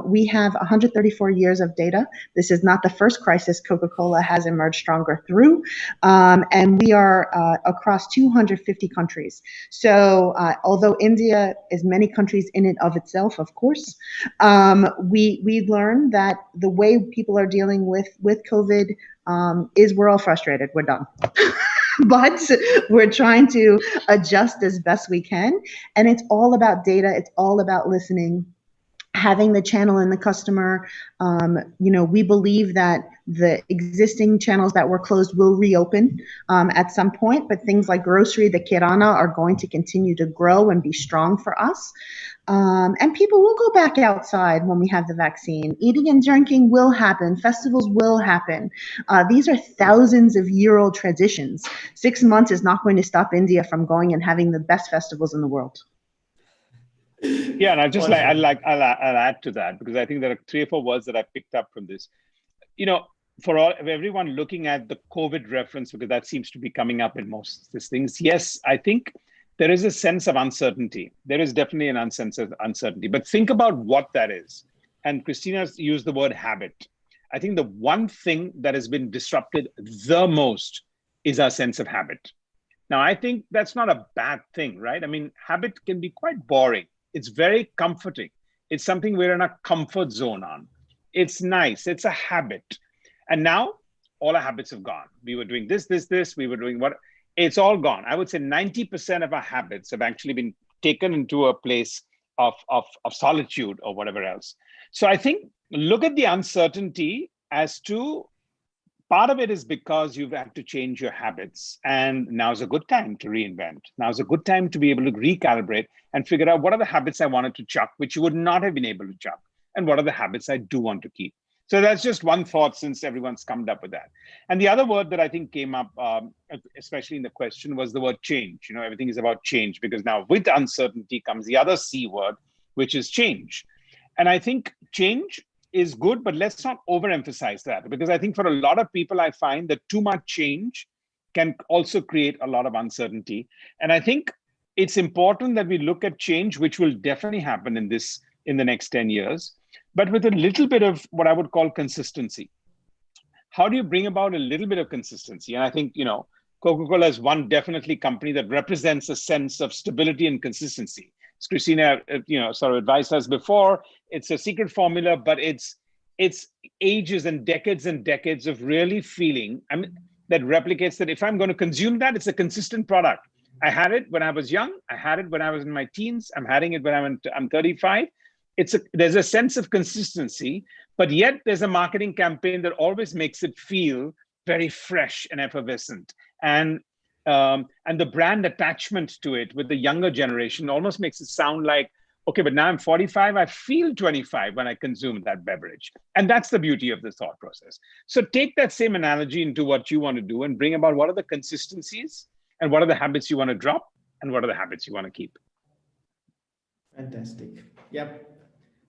We have 134 years of data. This is not the first crisis Coca-Cola has emerged stronger through. And we are across 250 countries. So although India is many countries in and of itself, of course, we learned that the way people are dealing with COVID is we're all frustrated. We're done. But we're trying to adjust as best we can. And it's all about data. It's all about listening, having the channel and the customer. We believe that the existing channels that were closed will reopen at some point, but things like grocery, the kirana, are going to continue to grow and be strong for us. And people will go back outside when we have the vaccine. Eating and drinking will happen. Festivals will happen. These are thousands of year-old traditions. 6 months is not going to stop India from going and having the best festivals in the world. Yeah, and I'll add to that, because I think there are 3 or 4 words that I picked up from this. For everyone looking at the COVID reference, because that seems to be coming up in most of these things. Yes, I think there is a sense of uncertainty. There is definitely an sense of uncertainty, but think about what that is. And Christina's used the word habit. I think the one thing that has been disrupted the most is our sense of habit. Now, I think that's not a bad thing, right? I mean, habit can be quite boring. It's very comforting. It's something we're in a comfort zone on. It's nice. It's a habit. And now all our habits have gone. We were doing this. We were doing what? It's all gone. I would say 90% of our habits have actually been taken into a place of solitude or whatever else. So I think look at the uncertainty as to part of it is because you've had to change your habits. And now's a good time to reinvent. Now's a good time to be able to recalibrate and figure out what are the habits I wanted to chuck, which you would not have been able to chuck, and what are the habits I do want to keep. So that's just one thought, since everyone's come up with that. And the other word that I think came up, especially in the question, was the word change. Everything is about change, because now with uncertainty comes the other C word, which is change. And I think change is good, but let's not overemphasize that, because I think for a lot of people, I find that too much change can also create a lot of uncertainty. And I think it's important that we look at change, which will definitely happen in the next 10 years. But with a little bit of what I would call consistency. How do you bring about a little bit of consistency? And I think, Coca-Cola is one definitely company that represents a sense of stability and consistency. As Christina, sort of advised us before, it's a secret formula, but it's ages and decades of really feeling that replicates that if I'm going to consume that, it's a consistent product. I had it when I was young. I had it when I was in my teens. I'm having it when I'm 35. There's a sense of consistency, but yet there's a marketing campaign that always makes it feel very fresh and effervescent. and the brand attachment to it with the younger generation almost makes it sound like, okay, but now I'm 45, I feel 25 when I consume that beverage. And that's the beauty of the thought process. So take that same analogy into what you want to do and bring about what are the consistencies and what are the habits you want to drop and what are the habits you want to keep. Fantastic. Yep.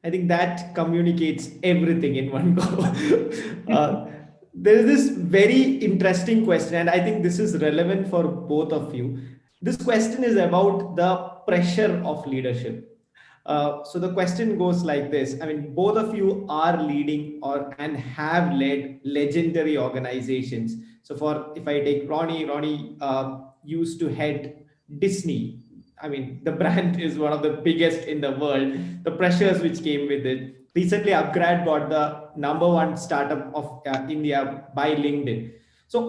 I think that communicates everything in one go. There is this very interesting question, and I think this is relevant for both of you. This question is about the pressure of leadership. So the question goes like this. I mean, both of you are leading and have led legendary organizations. So if I take Ronnie used to head Disney. I mean, the brand is one of the biggest in the world. The pressures which came with it. Recently, upGrad got the #1 startup of India by LinkedIn. So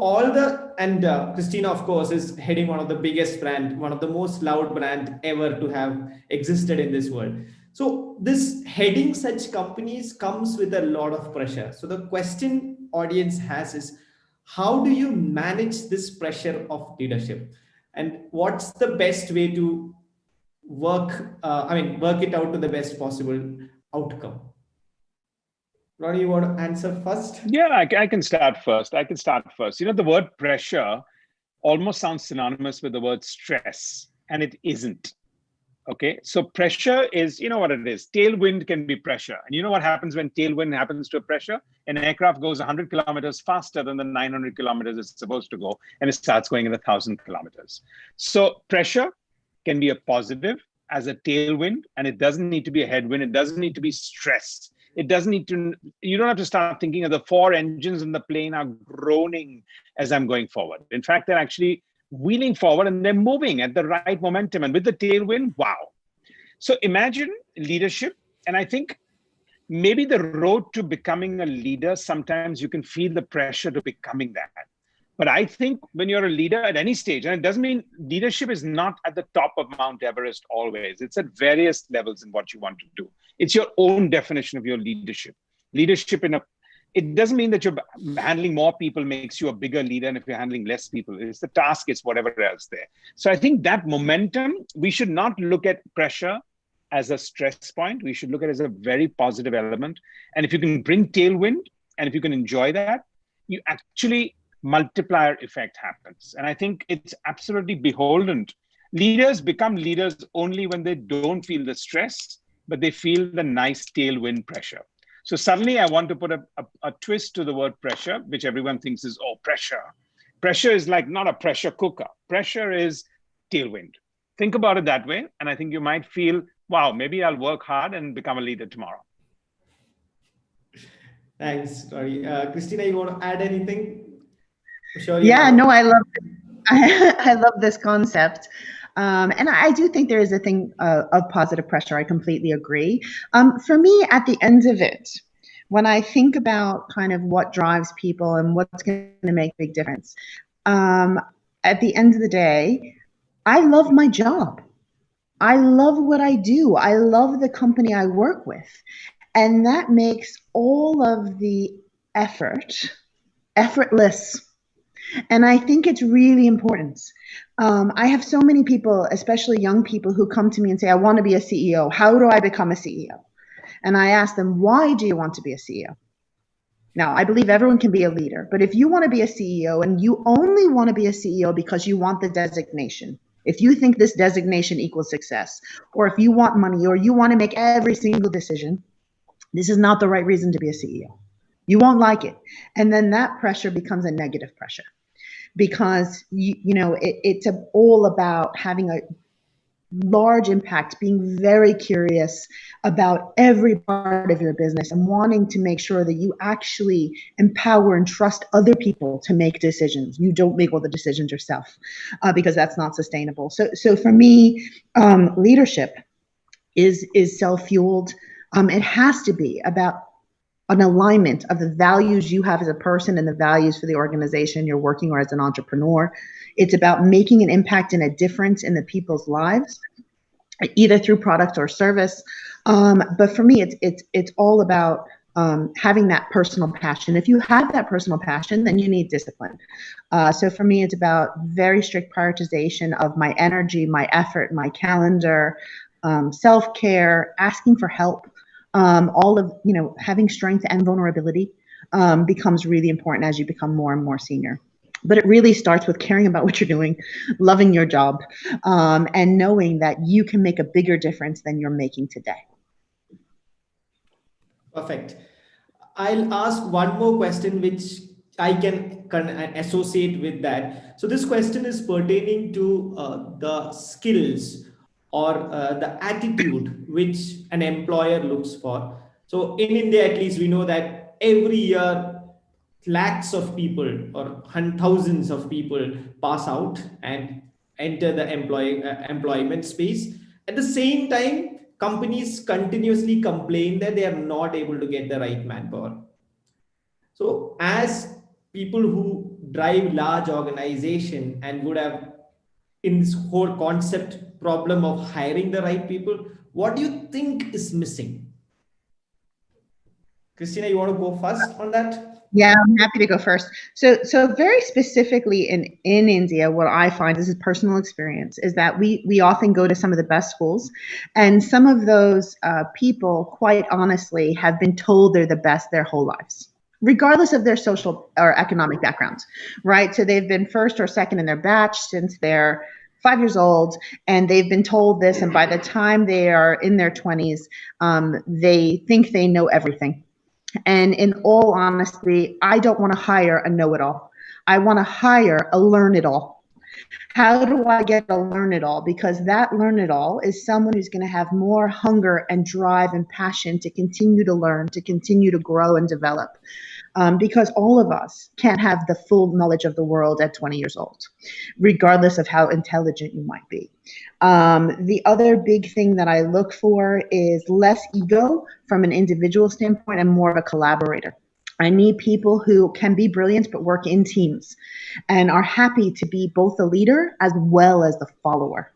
Christina, of course, is heading one of the biggest brand, one of the most loved brand ever to have existed in this world. So this heading such companies comes with a lot of pressure. So the question audience has is, how do you manage this pressure of leadership? And what's the best way to work it out to the best possible outcome? Ronnie, you want to answer first? Yeah, I can start first. You know, the word pressure almost sounds synonymous with the word stress, and it isn't. Okay, so pressure is, you know what it is. Tailwind can be pressure. And you know what happens when tailwind happens to a pressure? An aircraft goes 100 kilometers faster than the 900 kilometers it's supposed to go, and it starts going at 1,000 kilometers. So pressure can be a positive as a tailwind, and it doesn't need to be a headwind. It doesn't need to be stress. It doesn't need to, you don't have to start thinking of the 4 engines in the plane are groaning as I'm going forward. In fact, they're actually wheeling forward and they're moving at the right momentum. And with the tailwind, wow. So imagine leadership. And I think maybe the road to becoming a leader, sometimes you can feel the pressure to becoming that. But I think when you're a leader at any stage, and it doesn't mean leadership is not at the top of Mount Everest always. It's at various levels in what you want to do. It's your own definition of your leadership. It doesn't mean that you're handling more people makes you a bigger leader, and if you're handling less people, it's the task, it's whatever else there. So I think that momentum, we should not look at pressure as a stress point. We should look at it as a very positive element. And if you can bring tailwind, and if you can enjoy that, you actually multiplier effect happens. And I think it's absolutely beholden. Leaders become leaders only when they don't feel the stress, but they feel the nice tailwind pressure. So suddenly I want to put a twist to the word pressure, which everyone thinks is, oh, pressure. Pressure is like not a pressure cooker. Pressure is tailwind. Think about it that way. And I think you might feel, wow, maybe I'll work hard and become a leader tomorrow. Thanks, Ronnie. Christina, you want to add anything? Sure. Yeah, no, I love this concept. And I do think there is a thing of positive pressure. I completely agree. For me, at the end of it, when I think about kind of what drives people and what's going to make a big difference, at the end of the day, I love my job. I love what I do. I love the company I work with. And that makes all of the effortless. And I think it's really important. I have so many people, especially young people, who come to me and say, I want to be a CEO. How do I become a CEO? And I ask them, why do you want to be a CEO? Now, I believe everyone can be a leader, but if you want to be a CEO and you only want to be a CEO because you want the designation, if you think this designation equals success, or if you want money, or you want to make every single decision, this is not the right reason to be a CEO. You won't like it. And then that pressure becomes a negative pressure, because it's all about having a large impact, being very curious about every part of your business and wanting to make sure that you actually empower and trust other people to make decisions. You don't make all the decisions yourself, because that's not sustainable. So for me, leadership is self-fueled. It has to be about an alignment of the values you have as a person and the values for the organization you're working or as an entrepreneur. It's about making an impact and a difference in the people's lives, either through product or service. But for me, it's all about having that personal passion. If you have that personal passion, then you need discipline. So for me, it's about very strict prioritization of my energy, my effort, my calendar, self-care, asking for help, all of, having strength and vulnerability becomes really important as you become more and more senior. But it really starts with caring about what you're doing, loving your job, and knowing that you can make a bigger difference than you're making today. Perfect. I'll ask one more question which I can associate with that. So this question is pertaining to the skills or the attitude which an employer looks for. So in India, at least, we know that every year lakhs of people or thousands of people pass out and enter the employment space. At the same time, companies continuously complain that they are not able to get the right manpower. So as people who drive large organization and would have in this whole concept problem of hiring the right people, what do you think is missing? Christina, you want to go first on that? Yeah, I'm happy to go first. So very specifically in India, what I find, this is personal experience, is that we often go to some of the best schools, and some of those people, quite honestly, have been told they're the best their whole lives, regardless of their social or economic backgrounds, right? So they've been first or second in their batch since they're 5 years old, and they've been told this, and by the time they are in their 20s, they think they know everything. And in all honesty, I don't want to hire a know-it-all. I want to hire a learn-it-all. How do I get a learn-it-all? Because that learn-it-all is someone who's going to have more hunger and drive and passion to continue to learn, to continue to grow and develop. Because all of us can't have the full knowledge of the world at 20 years old, regardless of how intelligent you might be. The other big thing that I look for is less ego from an individual standpoint and more of a collaborator. I need people who can be brilliant but work in teams and are happy to be both the leader as well as the follower.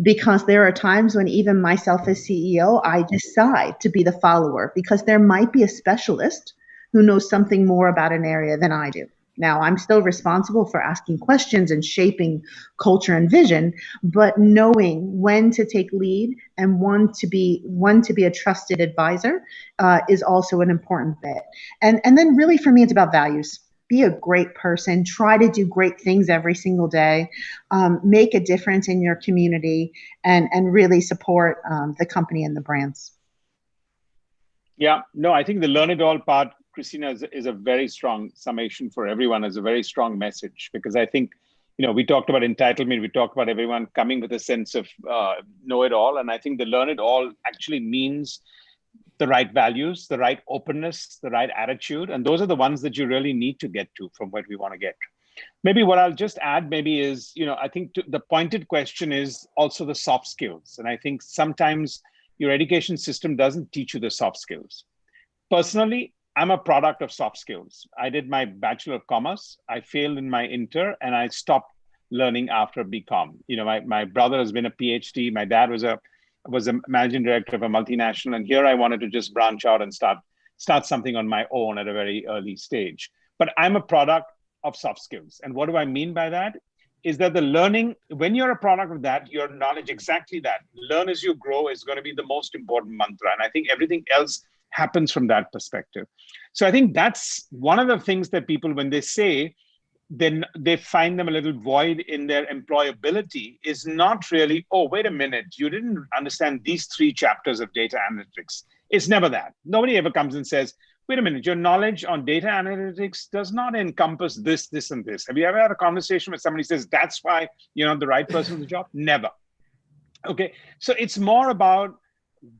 Because there are times when even myself as CEO, I decide to be the follower because there might be a specialist who knows something more about an area than I do. Now, I'm still responsible for asking questions and shaping culture and vision, but knowing when to take lead and when to be a trusted advisor is also an important bit. And then really for me, it's about values. Be a great person, try to do great things every single day, make a difference in your community, and really support the company and the brands. Yeah, no, I think the learn it all part, Christina, is a very strong summation for everyone, is a very strong message, because I think, we talked about entitlement, we talked about everyone coming with a sense of know it all. And I think the learn it all actually means the right values, the right openness, the right attitude. And those are the ones that you really need to get to from where we want to get. Maybe what I'll just add is, I think the pointed question is also the soft skills. And I think sometimes your education system doesn't teach you the soft skills. Personally, I'm a product of soft skills. I did my Bachelor of Commerce. I failed in my inter, and I stopped learning after BCom. My brother has been a PhD. My dad was a managing director of a multinational, and here I wanted to just branch out and start something on my own at a very early stage. But I'm a product of soft skills. And what do I mean by that? Is that the learning, when you're a product of that, your knowledge, exactly that, learn as you grow, is going to be the most important mantra. And I think everything else happens from that perspective. So I think that's one of the things that people, when they say, then they find them a little void in their employability, is not really, oh, wait a minute, you didn't understand these 3 chapters of data analytics. It's never that. Nobody ever comes and says, wait a minute, your knowledge on data analytics does not encompass this, this, and this. Have you ever had a conversation where somebody says, that's why you're not the right person for the job? Never. Okay, so it's more about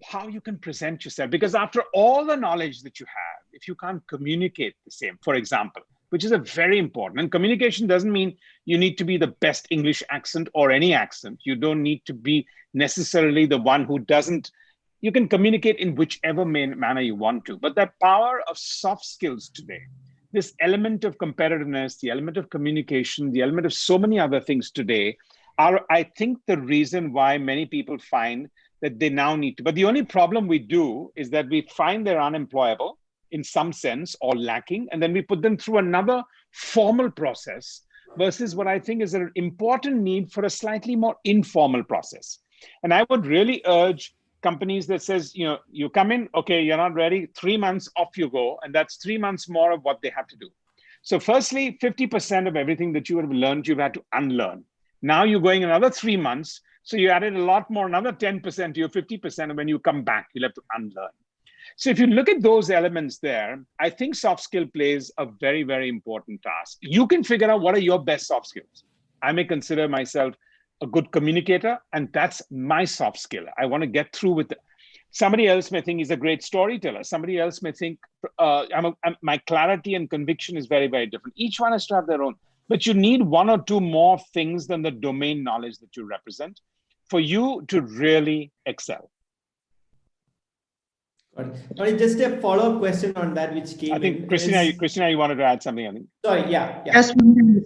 how you can present yourself, because after all the knowledge that you have, if you can't communicate the same, for example, which is a very important, and communication doesn't mean you need to be the best English accent or any accent. You don't need to be necessarily the one who doesn't, you can communicate in whichever manner you want to, but that power of soft skills today, this element of competitiveness, the element of communication, the element of so many other things today are, I think, the reason why many people find that they now need to. But the only problem we do is that we find they're unemployable, in some sense or lacking, and then we put them through another formal process versus what I think is an important need for a slightly more informal process. And I would really urge companies that says, you come in, okay, you're not ready, 3 months, off you go. And that's 3 months more of what they have to do. So firstly, 50% of everything that you would have learned, you've had to unlearn. Now you're going another 3 months. So you added a lot more, another 10% to your 50%. And when you come back, you'll have to unlearn. So if you look at those elements there, I think soft skill plays a very, very important task. You can figure out what are your best soft skills. I may consider myself a good communicator, and that's my soft skill. I want to get through with it. Somebody else may think he's a great storyteller. Somebody else may think my clarity and conviction is very, very different. Each one has to have their own. But you need one or two more things than the domain knowledge that you represent for you to really excel. Sorry, just a follow-up question on that, which came. I think Christina, you wanted to add something. I think. Sorry, yeah. Just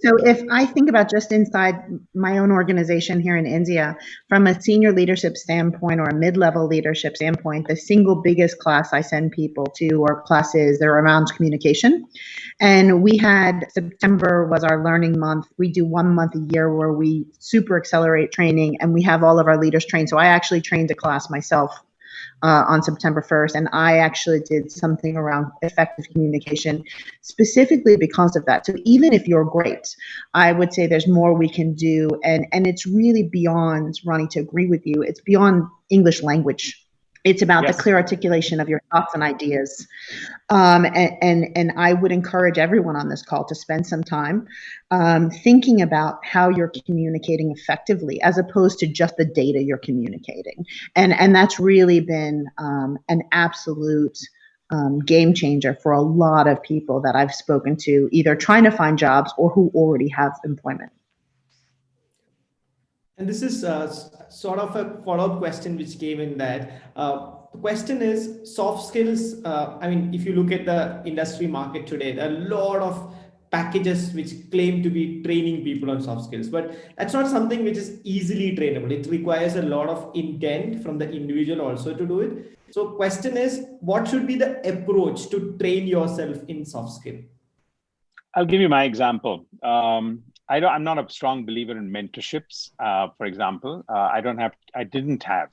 so if I think about just inside my own organization here in India, from a senior leadership standpoint or a mid-level leadership standpoint, the single biggest class I send people to or classes, they're around communication. And we had September was our learning month. We do 1 month a year where we super accelerate training, and we have all of our leaders trained. So I actually trained a class myself on September 1st, and I actually did something around effective communication specifically because of that. So even if you're great, I would say there's more we can do, and it's really beyond, Ronnie, to agree with you, it's beyond English language. It's about the clear articulation of your thoughts and ideas. And I would encourage everyone on this call to spend some time thinking about how you're communicating effectively as opposed to just the data you're communicating. And that's really been an absolute game changer for a lot of people that I've spoken to, either trying to find jobs or who already have employment. And this is sort of a follow-up question which came in that. The question is soft skills. I mean, if you look at the industry market today, there are a lot of packages which claim to be training people on soft skills, but that's not something which is easily trainable. It requires a lot of intent from the individual also to do it. So question is, what should be the approach to train yourself in soft skill? I'll give you my example. I'm not a strong believer in mentorships. For example, I didn't have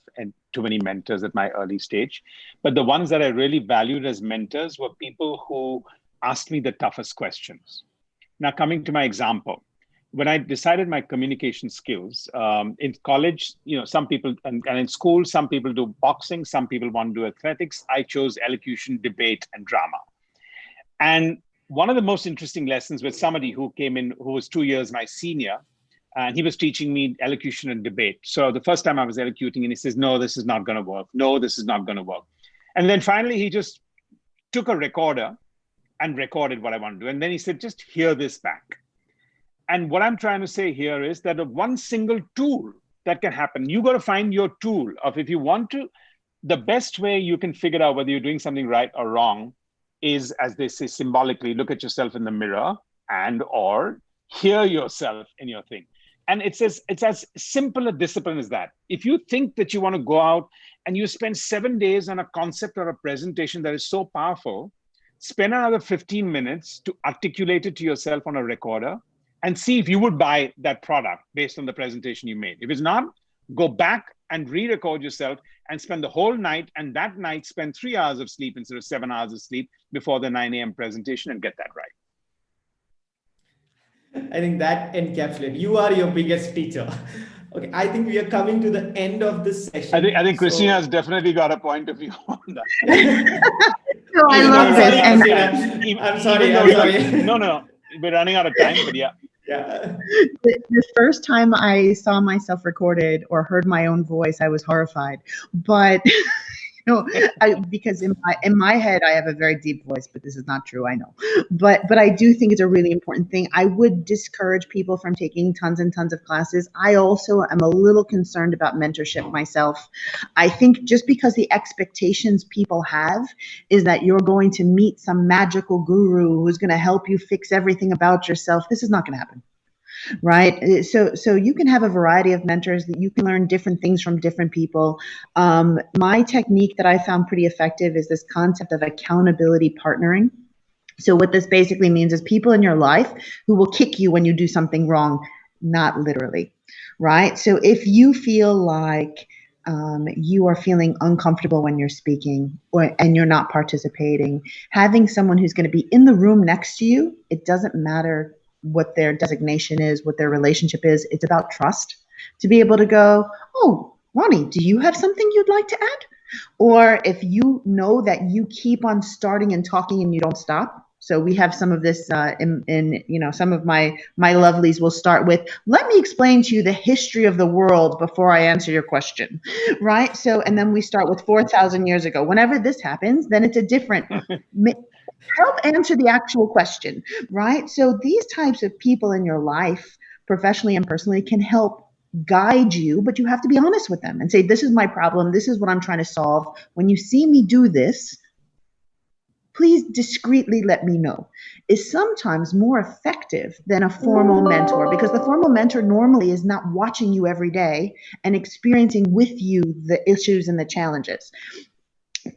too many mentors at my early stage, but the ones that I really valued as mentors were people who asked me the toughest questions. Now, coming to my example, when I decided my communication skills in college, some people, and in school, some people do boxing, some people want to do athletics. I chose elocution, debate, and drama. And one of the most interesting lessons was somebody who came in, who was 2 years my senior, and he was teaching me elocution and debate. So the first time I was elocuting, and he says, no, this is not going to work. No, this is not going to work. And then finally, he just took a recorder and recorded what I want to do. And then he said, just hear this back. And what I'm trying to say here is that one single tool that can happen, you got to find your tool of, if you want to, the best way you can figure out whether you're doing something right or wrong is, as they say symbolically, look at yourself in the mirror and or hear yourself in your thing. And it's as simple a discipline as that. If you think that you want to go out and you spend 7 days on a concept or a presentation that is so powerful, spend another 15 minutes to articulate it to yourself on a recorder and see if you would buy that product based on the presentation you made. If it's not, go back and re-record yourself and spend the whole night, and that night spend 3 hours of sleep instead of 7 hours of sleep before the 9 a.m. presentation and get that right. I think that encapsulates. You are your biggest teacher. Okay, I think we are coming to the end of this session. I think Christina has definitely got a point of view on that. No, I love this. I'm sorry. No. We're running out of time, but yeah. Yeah. The first time I saw myself recorded or heard my own voice, I was horrified. But because in my head I have a very deep voice, but this is not true, I know. But I do think it's a really important thing. I would discourage people from taking tons and tons of classes. I also am a little concerned about mentorship myself. I think just because the expectations people have is that you're going to meet some magical guru who's going to help you fix everything about yourself, this is not going to happen. right? So you can have a variety of mentors, that you can learn different things from different people. My technique that I found pretty effective is this concept of accountability partnering. So what this basically means is people in your life who will kick you when you do something wrong, not literally, right? So if you feel like you are feeling uncomfortable when you're speaking and you're not participating, having someone who's going to be in the room next to you, it doesn't matter what their designation is, what their relationship is. It's about trust, to be able to go, oh, Ronnie, do you have something you'd like to add? Or if you know that you keep on starting and talking and you don't stop. So we have some of this in some of my lovelies will start with, let me explain to you the history of the world before I answer your question, right? So, and then we start with 4,000 years ago. Whenever this happens, then it's a different, help answer the actual question, right? So these types of people in your life, professionally and personally, can help guide you, but you have to be honest with them and say, this is my problem. This is what I'm trying to solve. When you see me do this, please discreetly let me know, is sometimes more effective than a formal mentor, because the formal mentor normally is not watching you every day and experiencing with you the issues and the challenges.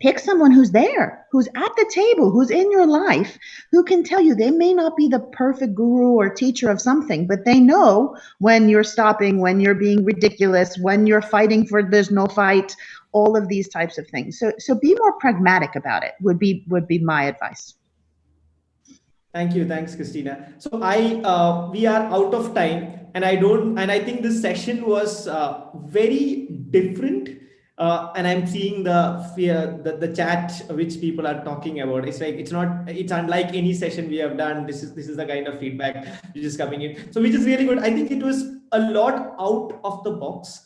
Pick someone who's there, who's at the table, who's in your life, who can tell you. They may not be the perfect guru or teacher of something, but they know when you're stopping, when you're being ridiculous, when you're fighting for there's no fight, all of these types of things. So be more pragmatic about it would be my advice. Thank you. Thanks, Christina. So we are out of time, and I think this session was very different. And I'm seeing the chat which people are talking about. It's like it's unlike any session we have done. This is the kind of feedback which is coming in. So which is really good. I think it was a lot out of the box.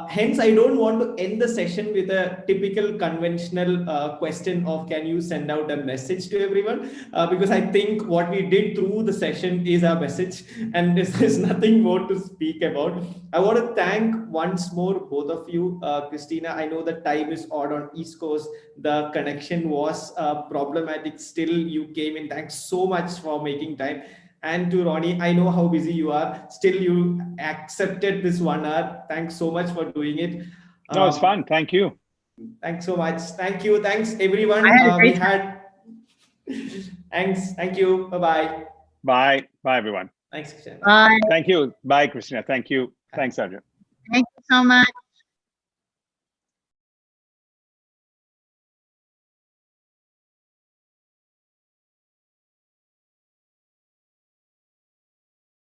Hence, I don't want to end the session with a typical conventional question of, can you send out a message to everyone? Because I think what we did through the session is our message, and there's nothing more to speak about. I want to thank once more both of you. Christina, I know the time is odd on East Coast. The connection was problematic. Still, you came in. Thanks so much for making time. And to Ronnie, I know how busy you are. Still, you accepted this 1 hour. Thanks so much for doing it. No, it's fun. Thank you. Thanks so much. Thank you. Thanks, everyone. Thanks. Thank you. Bye-bye. Bye. Bye, everyone. Thanks, Christina. Bye. Thank you. Bye, Christina. Thank you. Thanks, Arjun. Thank you so much.